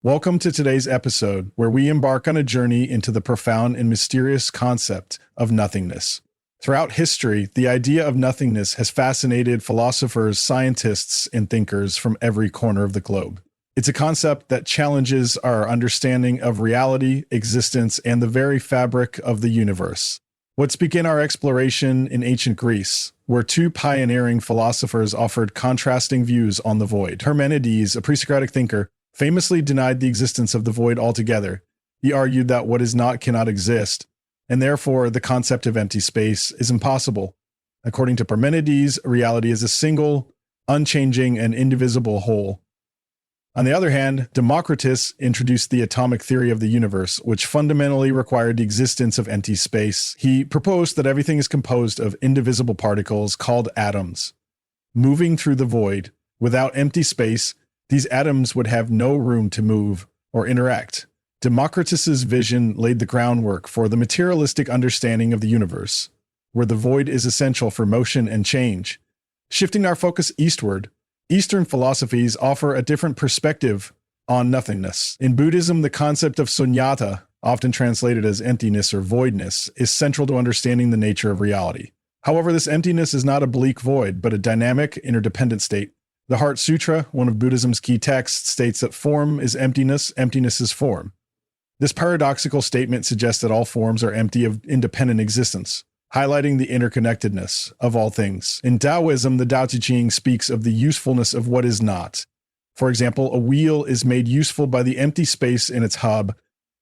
Welcome to today's episode, where we embark on a journey into the profound and mysterious concept of nothingness. Throughout history, the idea of nothingness has fascinated philosophers, scientists, and thinkers from every corner of the globe. It's a concept that challenges our understanding of reality, existence, and the very fabric of the universe. Let's begin our exploration in ancient Greece, where two pioneering philosophers offered contrasting views on the void. Parmenides, a pre-Socratic thinker, famously denied the existence of the void altogether. He argued that what is not cannot exist, and therefore the concept of empty space is impossible. According to Parmenides, reality is a single, unchanging, and indivisible whole. On the other hand, Democritus introduced the atomic theory of the universe, which fundamentally required the existence of empty space. He proposed that everything is composed of indivisible particles called atoms. Moving through the void, without empty space, these atoms would have no room to move or interact. Democritus's vision laid the groundwork for the materialistic understanding of the universe, where the void is essential for motion and change. Shifting our focus eastward, Eastern philosophies offer a different perspective on nothingness. In Buddhism, the concept of sunyata, often translated as emptiness or voidness, is central to understanding the nature of reality. However, this emptiness is not a bleak void, but a dynamic, interdependent state. The Heart Sutra, one of Buddhism's key texts, states that form is emptiness, emptiness is form. This paradoxical statement suggests that all forms are empty of independent existence, highlighting the interconnectedness of all things. In Taoism, the Tao Te Ching speaks of the usefulness of what is not. For example, a wheel is made useful by the empty space in its hub,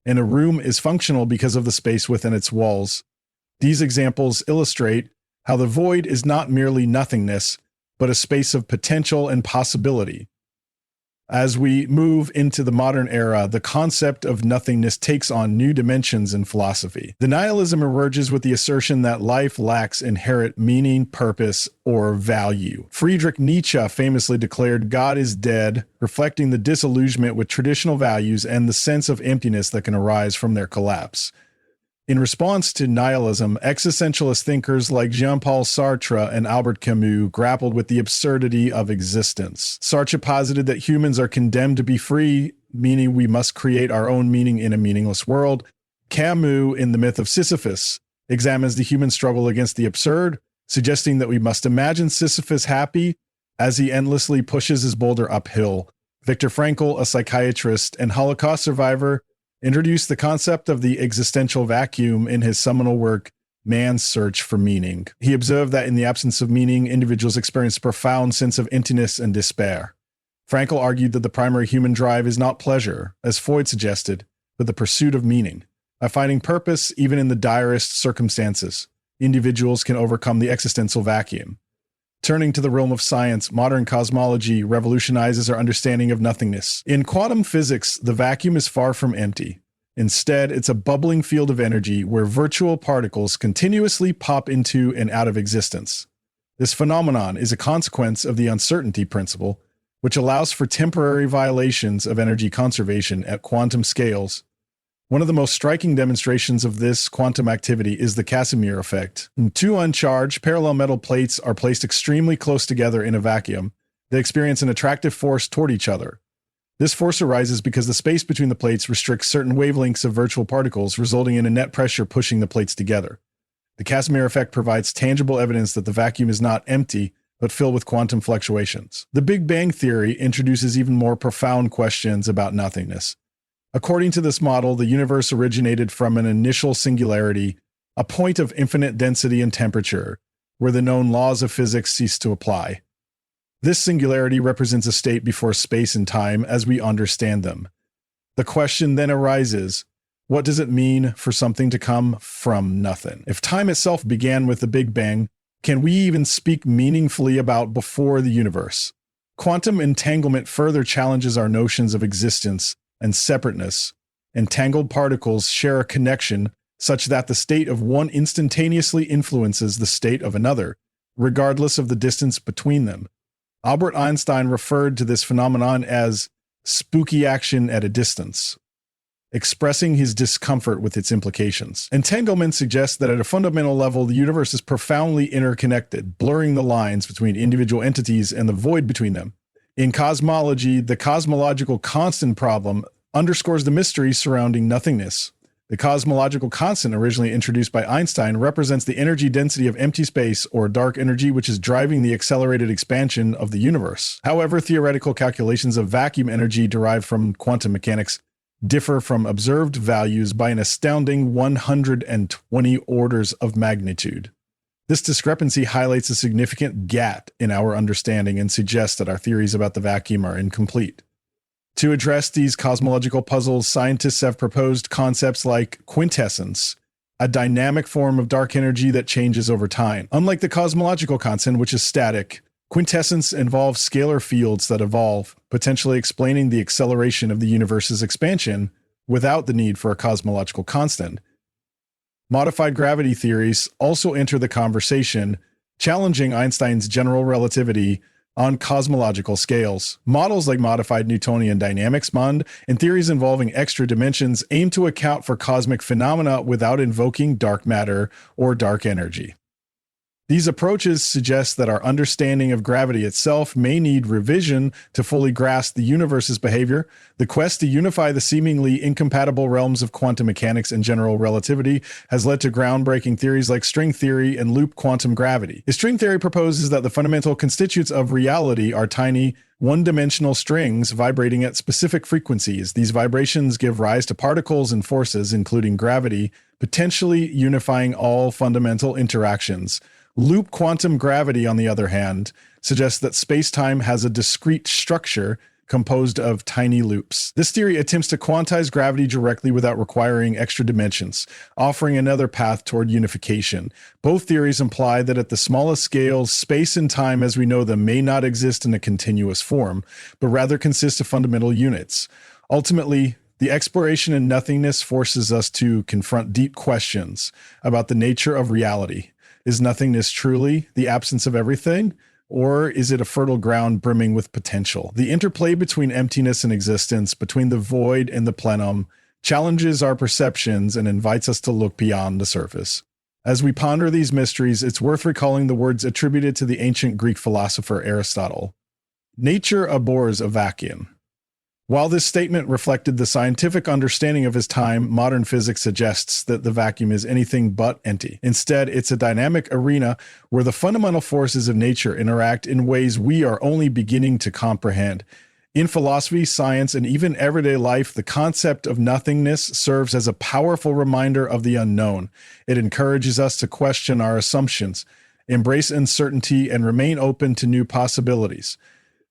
and a room is functional because of the space within its walls. These examples illustrate how the void is not merely nothingness, but a space of potential and possibility. As we move into the modern era, the concept of nothingness takes on new dimensions in philosophy. The nihilism emerges with the assertion that life lacks inherent meaning, purpose, or value. Friedrich Nietzsche famously declared God is dead, reflecting the disillusionment with traditional values and the sense of emptiness that can arise from their collapse. In response to nihilism, existentialist thinkers like Jean-Paul Sartre and Albert Camus grappled with the absurdity of existence. Sartre posited that humans are condemned to be free, meaning we must create our own meaning in a meaningless world. Camus, in The Myth of Sisyphus, examines the human struggle against the absurd, suggesting that we must imagine Sisyphus happy as he endlessly pushes his boulder uphill. Viktor Frankl, a psychiatrist and Holocaust survivor, introduced the concept of the existential vacuum in his seminal work, Man's Search for Meaning. He observed that in the absence of meaning, individuals experience a profound sense of emptiness and despair. Frankl argued that the primary human drive is not pleasure, as Freud suggested, but the pursuit of meaning. By finding purpose, even in the direst circumstances, individuals can overcome the existential vacuum. Turning to the realm of science, modern cosmology revolutionizes our understanding of nothingness. In quantum physics, the vacuum is far from empty. Instead, it's a bubbling field of energy where virtual particles continuously pop into and out of existence. This phenomenon is a consequence of the uncertainty principle, which allows for temporary violations of energy conservation at quantum scales. One of the most striking demonstrations of this quantum activity is the Casimir effect. When two uncharged parallel metal plates are placed extremely close together in a vacuum, they experience an attractive force toward each other. This force arises because the space between the plates restricts certain wavelengths of virtual particles, resulting in a net pressure pushing the plates together. The Casimir effect provides tangible evidence that the vacuum is not empty, but filled with quantum fluctuations. The Big Bang theory introduces even more profound questions about nothingness. According to this model, the universe originated from an initial singularity, a point of infinite density and temperature, where the known laws of physics cease to apply. This singularity represents a state before space and time as we understand them. The question then arises, what does it mean for something to come from nothing? If time itself began with the Big Bang, can we even speak meaningfully about before the universe? Quantum entanglement further challenges our notions of existence and separateness. Entangled particles share a connection such that the state of one instantaneously influences the state of another, regardless of the distance between them. Albert Einstein referred to this phenomenon as spooky action at a distance, expressing his discomfort with its implications. Entanglement suggests that at a fundamental level, the universe is profoundly interconnected, blurring the lines between individual entities and the void between them. In cosmology, the cosmological constant problem underscores the mystery surrounding nothingness. The cosmological constant, originally introduced by Einstein, represents the energy density of empty space or dark energy, which is driving the accelerated expansion of the universe. However, theoretical calculations of vacuum energy derived from quantum mechanics differ from observed values by an astounding 120 orders of magnitude. This discrepancy highlights a significant gap in our understanding and suggests that our theories about the vacuum are incomplete. To address these cosmological puzzles, scientists have proposed concepts like quintessence, a dynamic form of dark energy that changes over time. Unlike the cosmological constant, which is static, quintessence involves scalar fields that evolve, potentially explaining the acceleration of the universe's expansion without the need for a cosmological constant. Modified gravity theories also enter the conversation, challenging Einstein's general relativity on cosmological scales. Models like modified Newtonian dynamics (MOND) and theories involving extra dimensions aim to account for cosmic phenomena without invoking dark matter or dark energy. These approaches suggest that our understanding of gravity itself may need revision to fully grasp the universe's behavior. The quest to unify the seemingly incompatible realms of quantum mechanics and general relativity has led to groundbreaking theories like string theory and loop quantum gravity. String theory proposes that the fundamental constituents of reality are tiny, one-dimensional strings vibrating at specific frequencies. These vibrations give rise to particles and forces, including gravity, potentially unifying all fundamental interactions. Loop quantum gravity, on the other hand, suggests that space-time has a discrete structure composed of tiny loops. This theory attempts to quantize gravity directly without requiring extra dimensions, offering another path toward unification. Both theories imply that at the smallest scales, space and time as we know them may not exist in a continuous form, but rather consist of fundamental units. Ultimately, the exploration in nothingness forces us to confront deep questions about the nature of reality. Is nothingness truly the absence of everything, or is it a fertile ground brimming with potential? The interplay between emptiness and existence, between the void and the plenum, challenges our perceptions and invites us to look beyond the surface. As we ponder these mysteries, it's worth recalling the words attributed to the ancient Greek philosopher Aristotle. Nature abhors a vacuum. While this statement reflected the scientific understanding of his time, modern physics suggests that the vacuum is anything but empty. Instead, it's a dynamic arena where the fundamental forces of nature interact in ways we are only beginning to comprehend. In philosophy, science, and even everyday life, the concept of nothingness serves as a powerful reminder of the unknown. It encourages us to question our assumptions, embrace uncertainty, and remain open to new possibilities.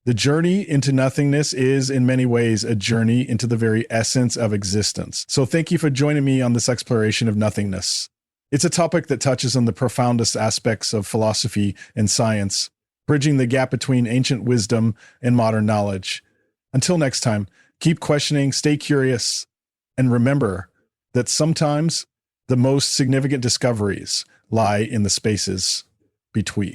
The journey into nothingness is, in many ways, a journey into the very essence of existence. So thank you for joining me on this exploration of nothingness. It's a topic that touches on the profoundest aspects of philosophy and science, bridging the gap between ancient wisdom and modern knowledge. Until next time, keep questioning, stay curious, and remember that sometimes the most significant discoveries lie in the spaces between.